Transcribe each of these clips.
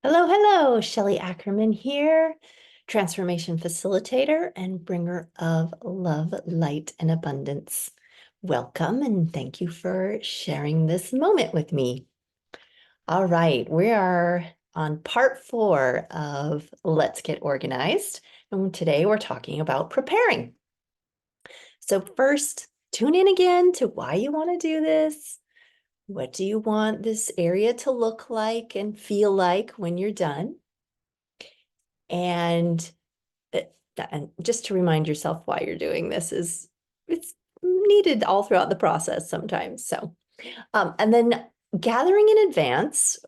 Hello, hello, Shelley Ackerman here, transformation facilitator and bringer of love, light, and abundance. Welcome and thank you for sharing this moment with me. All right, we are on part 4 of Let's Get Organized. And today we're talking about preparing. So first, tune in again to why you want to do this. What do you want this area to look like and feel like when you're done? And just to remind yourself why you're doing this it's needed all throughout the process sometimes. So, and then gathering in advance,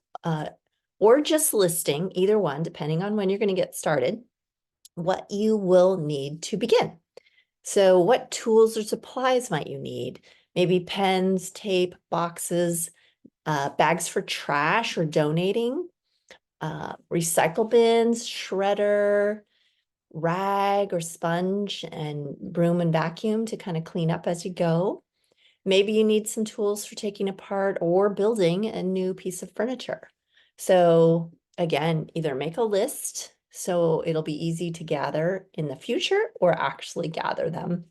or just listing, either one, depending on when you're going to get started, what you will need to begin. So what tools or supplies might you need? Maybe pens, tape, boxes, bags for trash or donating, recycle bins, shredder, rag or sponge, and broom and vacuum to kind of clean up as you go. Maybe you need some tools for taking apart or building a new piece of furniture. So again, either make a list so it'll be easy to gather in the future or actually gather them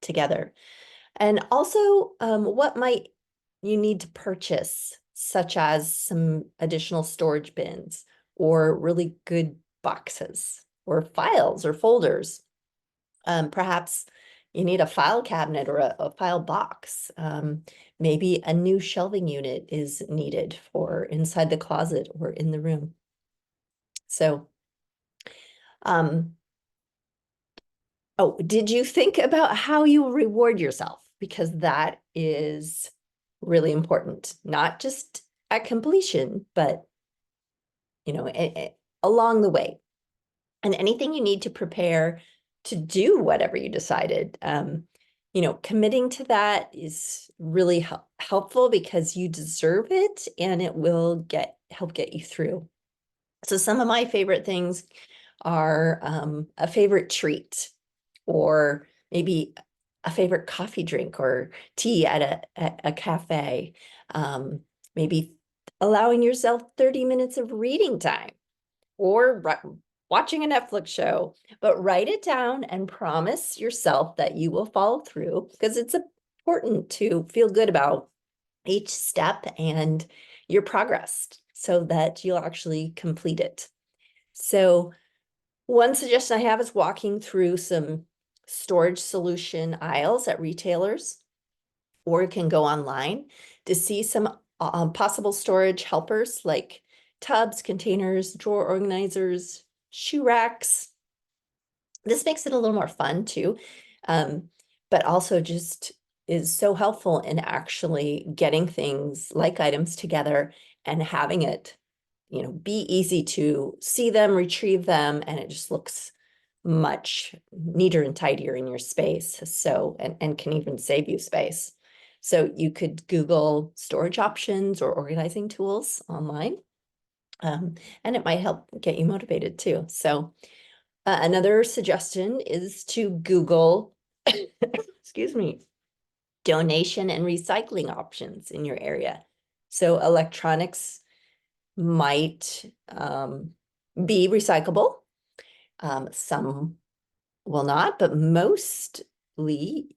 together. And also, what might you need to purchase, such as some additional storage bins or really good boxes or files or folders. Perhaps you need a file cabinet or a file box. Maybe a new shelving unit is needed for inside the closet or in the room. So, oh, did you think about how you reward yourself? Because that is really important, not just at completion, but along the way. And anything you need to prepare to do whatever you decided, committing to that is really helpful because you deserve it and it will help get you through. So some of my favorite things are a favorite treat, or maybe a favorite coffee drink or tea at a cafe. Maybe allowing yourself 30 minutes of reading time or watching a Netflix show, but write it down and promise yourself that you will follow through, because it's important to feel good about each step and your progress so that you'll actually complete it. So one suggestion I have is walking through some storage solution aisles at retailers, or you can go online to see some possible storage helpers like tubs, containers, drawer organizers, shoe racks. This makes it a little more fun too, but also just is so helpful in actually getting things like items together and having it, be easy to see them, retrieve them, and it just looks much neater and tidier in your space. So, and can even save you space. So you could Google storage options or organizing tools online, and it might help get you motivated too. So another suggestion is to Google, excuse me, donation and recycling options in your area. So electronics might be recyclable. Some will not, but mostly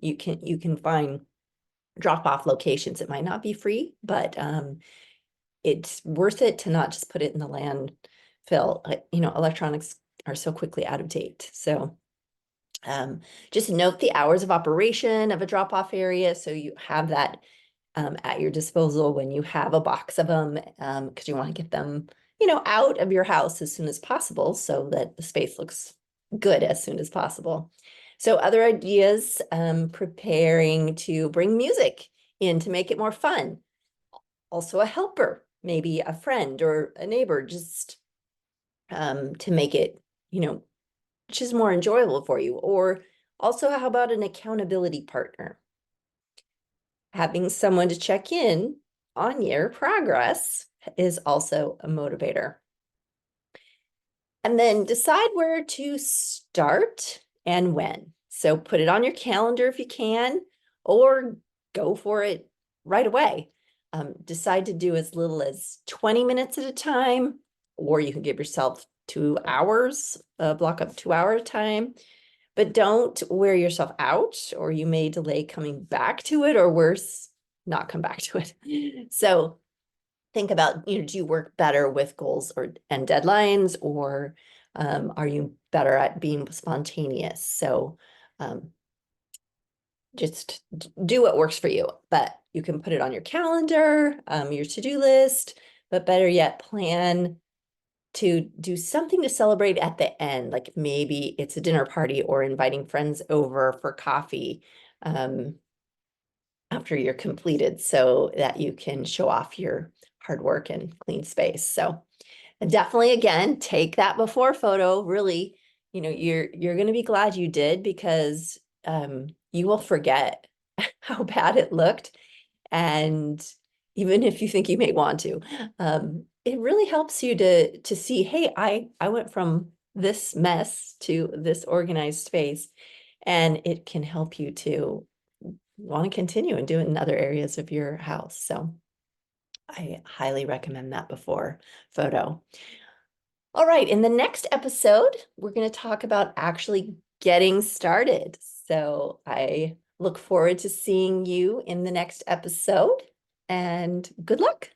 you can find drop-off locations. It might not be free, but it's worth it to not just put it in the landfill. Electronics are so quickly out of date. So just note the hours of operation of a drop-off area so you have that at your disposal when you have a box of them, because you want to get them, out of your house as soon as possible so that the space looks good as soon as possible. So other ideas, preparing to bring music in to make it more fun. Also a helper, maybe a friend or a neighbor, just to make it, which is more enjoyable for you. Or also, how about an accountability partner? Having someone to check in on your progress is also a motivator. And then decide where to start and when. So put it on your calendar if you can, or go for it right away. Decide to do as little as 20 minutes at a time, or you can give yourself 2 hours, block up 2 hour time, but don't wear yourself out, or you may delay coming back to it, or worse, not come back to it. So think about, do you work better with goals and deadlines, or are you better at being spontaneous? So just do what works for you, but you can put it on your calendar, your to-do list, but better yet, plan to do something to celebrate at the end. Like maybe it's a dinner party or inviting friends over for coffee after you're completed, so that you can show off your hard work and clean space. So definitely, again, take that before photo. Really, you're going to be glad you did, because you will forget how bad it looked. And even if you think you may want to, it really helps you to see, hey, I went from this mess to this organized space, and it can help you to want to continue and do it in other areas of your house. So I highly recommend that before photo. All right, in the next episode, we're going to talk about actually getting started. So I look forward to seeing you in the next episode, and good luck.